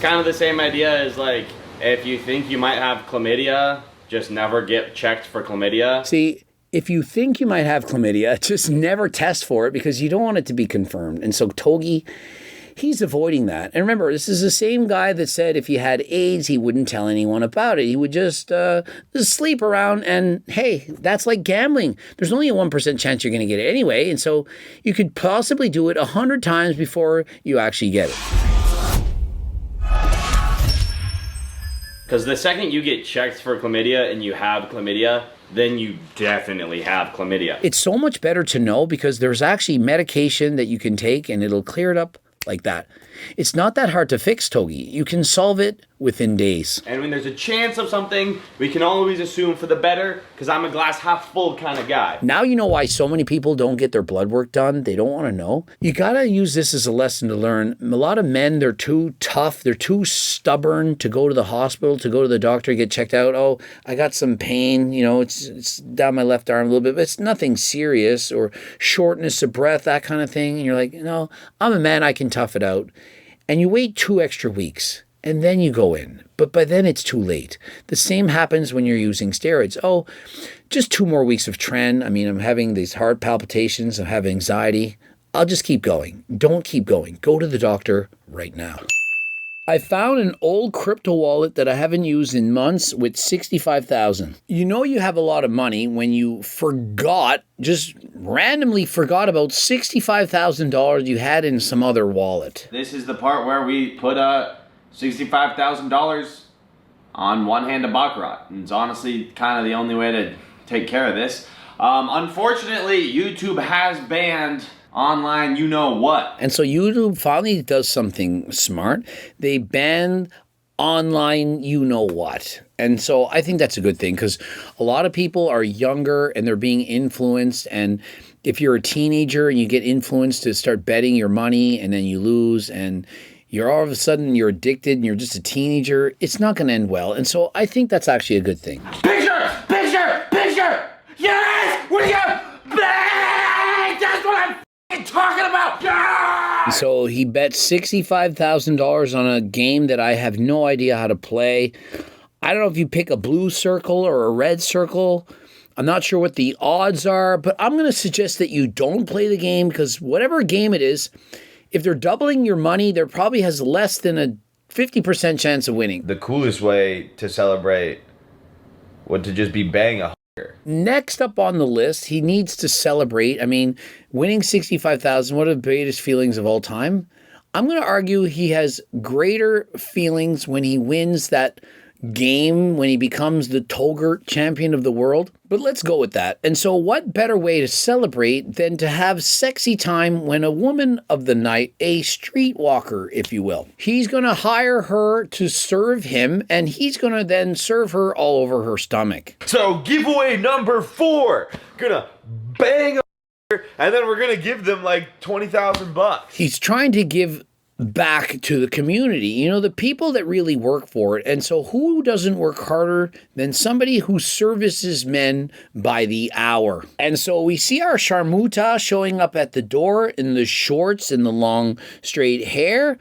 kind of the same idea as like, if you think you might have chlamydia, just never get checked for chlamydia. See, if you think you might have chlamydia, just never test for it because you don't want it to be confirmed. And so Togi, he's avoiding that. And remember, this is the same guy that said if he had AIDS, he wouldn't tell anyone about it. He would just sleep around and, hey, that's like gambling. There's only a 1% chance you're going to get it anyway. And so you could possibly do it 100 times before you actually get it. Because the second you get checked for chlamydia and you have chlamydia, then you definitely have chlamydia. It's so much better to know because there's actually medication that you can take and it'll clear it up like that. It's not that hard to fix, Togi. You can solve it within days. And when there's a chance of something, we can always assume for the better, because I'm a glass half full kind of guy. Now you know why so many people don't get their blood work done. They don't want to know. You got to use this as a lesson to learn. A lot of men, they're too tough. They're too stubborn to go to the hospital, to go to the doctor, get checked out. Oh, I got some pain. You know, it's down my left arm a little bit, but it's nothing serious, or shortness of breath, that kind of thing. And you're like, no, I'm a man. I can tough it out. And you wait 2 extra weeks and then you go in. But by then it's too late. The same happens when you're using steroids. Oh, just 2 more weeks of tren. I mean, I'm having these heart palpitations. I have anxiety. I'll just keep going. Don't keep going. Go to the doctor right now. I found an old crypto wallet that I haven't used in months with $65,000. You know you have a lot of money when you just randomly forgot about $65,000 you had in some other wallet. This is the part where we put $65,000 on one hand of baccarat. And it's honestly kind of the only way to take care of this. Unfortunately, YouTube has banned online you know what. And so YouTube finally does something smart. They ban online you know what. And so I think that's a good thing because a lot of people are younger and they're being influenced. And if you're a teenager and you get influenced to start betting your money and then you lose and you're all of a sudden you're addicted and you're just a teenager, it's not going to end well. And so I think that's actually a good thing. Picture! Picture! Picture! Yes! What do you got? That's what I'm talking about! Yeah! So he bet $65,000 on a game that I have no idea how to play. I don't know if you pick a blue circle or a red circle. I'm not sure what the odds are, but I'm going to suggest that you don't play the game because whatever game it is, if they're doubling your money, there probably has less than a 50% chance of winning. The coolest way to celebrate would to just be bang a hugger. Next up on the list, he needs to celebrate. I mean, winning $65,000, one of the greatest feelings of all time. I'm going to argue he has greater feelings when he wins that game, when he becomes the Togi champion of the world. But let's go with that. And so what better way to celebrate than to have sexy time when a woman of the night, a streetwalker, if you will, he's going to hire her to serve him and he's going to then serve her all over her stomach. So giveaway number 4, gonna bang a hugger, and then we're gonna give them like $20,000. He's trying to give back to the community, you know, the people that really work for it. And so who doesn't work harder than somebody who services men by the hour? And so we see our Sharmuta showing up at the door in the shorts and the long straight hair,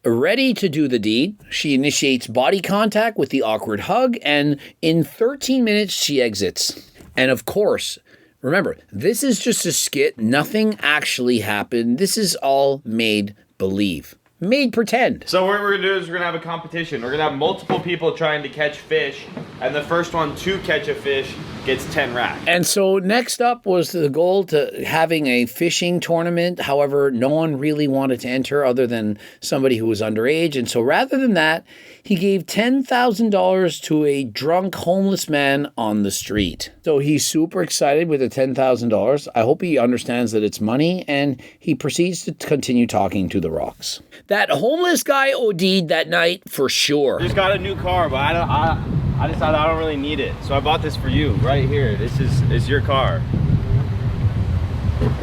ready to do the deed. She initiates body contact with the awkward hug, and in 13 minutes she exits. And of course, remember, this is just a skit. Nothing actually happened. This is all made believe. Made pretend. So what we're gonna do is we're gonna have a competition. We're gonna have multiple people trying to catch fish, and the first one to catch a fish gets 10 racks. And so next up was the goal to having a fishing tournament. However, no one really wanted to enter other than somebody who was underage. And so rather than that, he gave $10,000 to a drunk homeless man on the street. So he's super excited with the $10,000. I hope he understands that it's money, and he proceeds to continue talking to the rocks. That homeless guy OD'd that night for sure. Just got a new car, but I decided I don't really need it. So I bought this for you right here. This is your car.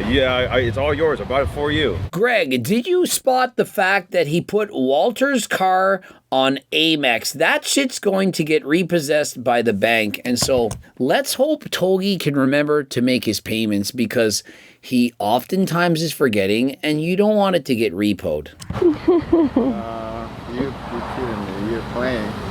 Yeah, it's all yours. I bought it for you. Greg, did you spot the fact that he put Walter's car on Amex? That shit's going to get repossessed by the bank. And so let's hope Togi can remember to make his payments because he oftentimes is forgetting and you don't want it to get repoed.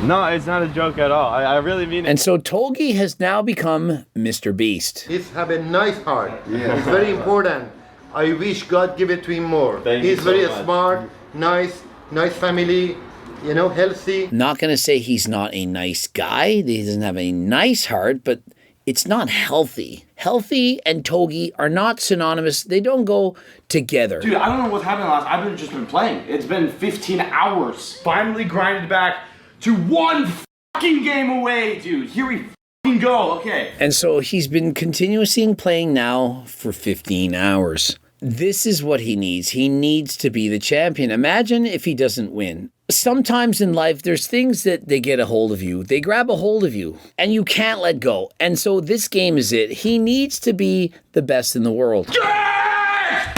No, it's not a joke at all. I really mean it. And so Togi has now become Mr. Beast. He's have a nice heart. It's very important. I wish God give it to him more. He's very smart, nice family, you know, healthy. Not going to say he's not a nice guy. He doesn't have a nice heart, but it's not healthy. Healthy and Togi are not synonymous. They don't go together. Dude, I don't know what's happening last. I've just been playing. It's been 15 hours. Finally grinded back to one fucking game away, dude. Here we fucking go. Okay. And so he's been continuously playing now for 15 hours. This is what he needs. He needs to be the champion. Imagine if he doesn't win. Sometimes in life, there's things that they get a hold of you. They grab a hold of you, and you can't let go. And so this game is it. He needs to be the best in the world. Yes!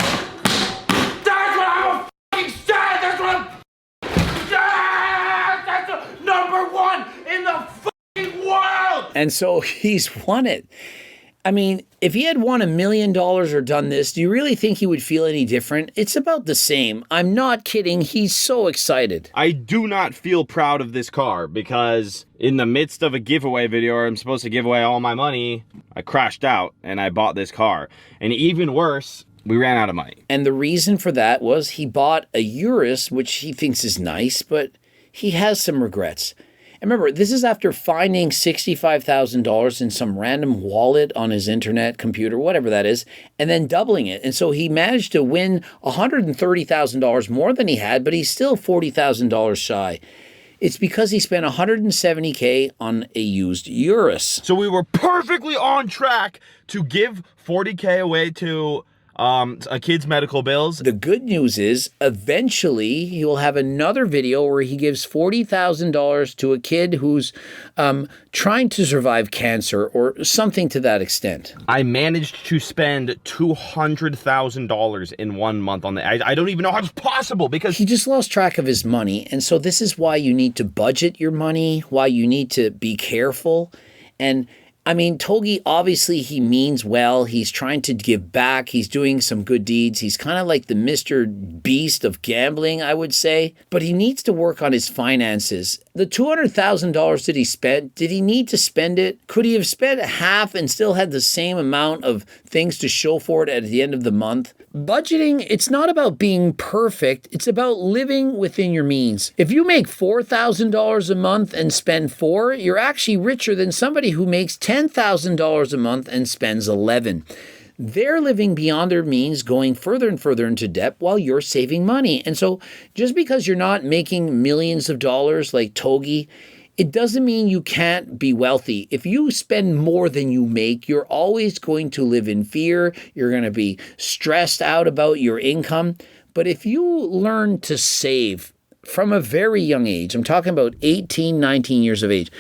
That's what I'm fucking saying! That's what I'm... Yes! That's the number one in the fucking world! And so he's won it. I mean, if he had won $1 million or done this, do you really think he would feel any different? It's about the same. I'm not kidding. He's so excited. I do not feel proud of this car because in the midst of a giveaway video where I'm supposed to give away all my money, I crashed out and I bought this car. And even worse, we ran out of money. And the reason for that was he bought a Urus, which he thinks is nice, but he has some regrets. And remember, this is after finding $65,000 in some random wallet on his internet computer, whatever that is, and then doubling it. And so he managed to win $130,000 more than he had, but he's still $40,000 shy. It's because he spent $170K on a used Urus. So we were perfectly on track to give $40K away to a kid's medical bills. The good news is eventually he will have another video where he gives $40,000 to a kid who's trying to survive cancer or something to that extent. I managed to spend $200,000 in 1 month on the... I don't even know how it's possible because... He just lost track of his money. And so this is why you need to budget your money, why you need to be careful. And I mean, Togi, obviously he means well. He's trying to give back. He's doing some good deeds. He's kind of like the Mr. Beast of gambling, I would say. But he needs to work on his finances. The $200,000 that he spent, did he need to spend it? Could he have spent half and still had the same amount of things to show for it at the end of the month? Budgeting, it's not about being perfect. It's about living within your means. If you make $4,000 a month and spend $4,000, you're actually richer than somebody who makes $10,000 a month and spends $11,000. They're living beyond their means, going further and further into debt while you're saving money. And so just because you're not making millions of dollars like Togi, it doesn't mean you can't be wealthy. If you spend more than you make, you're always going to live in fear. You're going to be stressed out about your income. But if you learn to save from a very young age, I'm talking about 18, 19 years of age,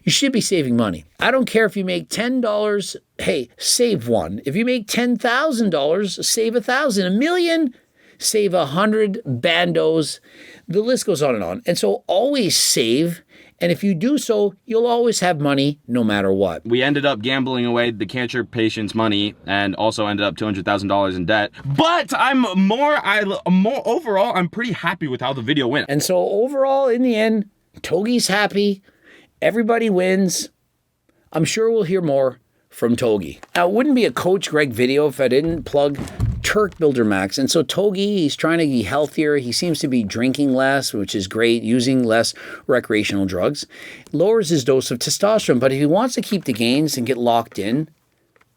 you should be saving money. I don't care if you make $10, hey, save one. If you make $10,000, save $1,000. $1 million, save 100 bandos. The list goes on and on. And so always save. And if you do so, you'll always have money no matter what. We ended up gambling away the cancer patient's money and also ended up $200,000 in debt. But overall, I'm pretty happy with how the video went. And so overall, in the end, Togi's happy. Everybody wins. I'm sure we'll hear more from Togi. Now, it wouldn't be a Coach Greg video if I didn't plug Turk Builder Max. And so Togi, he's trying to be healthier. He seems to be drinking less, which is great, using less recreational drugs. Lowers his dose of testosterone. But if he wants to keep the gains and get locked in,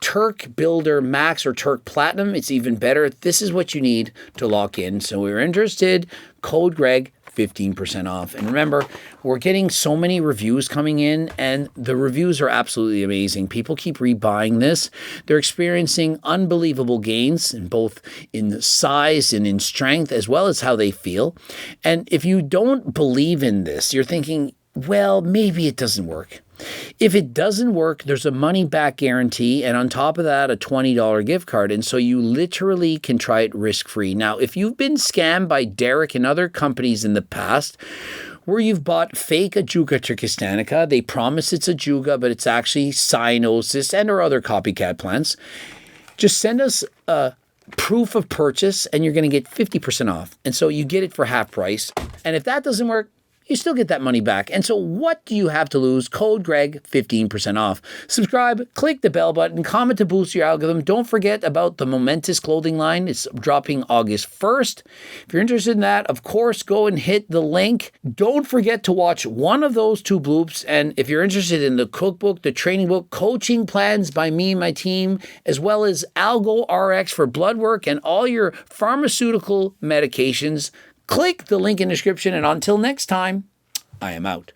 Turk Builder Max or Turk Platinum, it's even better. This is what you need to lock in. So we're interested, code Greg, 15% off. And remember, we're getting so many reviews coming in, and the reviews are absolutely amazing. People keep rebuying this. They're experiencing unbelievable gains in both in size and in strength, as well as how they feel. And if you don't believe in this, you're thinking, well, maybe it doesn't work. If it doesn't work, there's a money-back guarantee, and on top of that, a $20 gift card. And so you literally can try it risk-free. Now, if you've been scammed by Derek and other companies in the past, where you've bought fake Ajuga turkistanica, they promise it's Ajuga, but it's actually cyanosis and or other copycat plants, just send us a proof of purchase, and you're going to get 50% off. And so you get it for half price. And if that doesn't work, you still get that money back. And so what do you have to lose? Code Greg, 15% off. Subscribe, click the bell button, comment to boost your algorithm. Don't forget about the Momentous clothing line. It's dropping August 1st. If you're interested in that, of course, go and hit the link. Don't forget to watch one of those 2 bloops. And if you're interested in the cookbook, the training book, coaching plans by me and my team, as well as Algo RX for blood work and all your pharmaceutical medications, click the link in the description. And until next time, I am out.